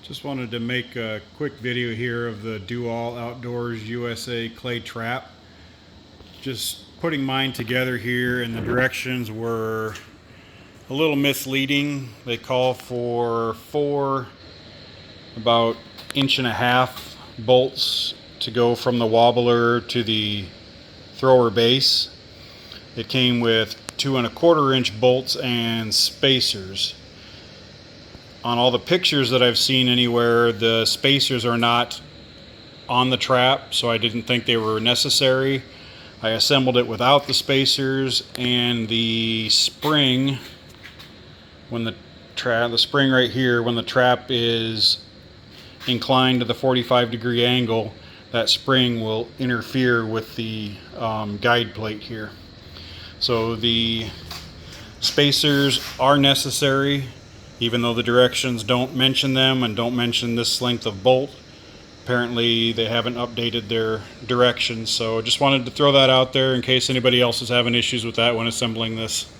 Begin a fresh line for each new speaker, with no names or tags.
Just wanted to make a quick video here of the Do All Outdoors USA clay trap. Just putting mine together here, and the directions were a little misleading. They call for 4 about 1.5 inch bolts to go from the wobbler to the thrower base. It came with 2¼ inch bolts and spacers. On all the pictures that I've seen anywhere, the spacers are not on the trap, so I didn't think they were necessary. I assembled it without the spacers, and the spring, when the spring right here, when the trap is inclined to the 45-degree angle, that spring will interfere with the guide plate here. So the spacers are necessary, even though the directions don't mention them and don't mention this length of bolt. Apparently they haven't updated their directions, so just wanted to throw that out there in case anybody else is having issues with that when assembling this.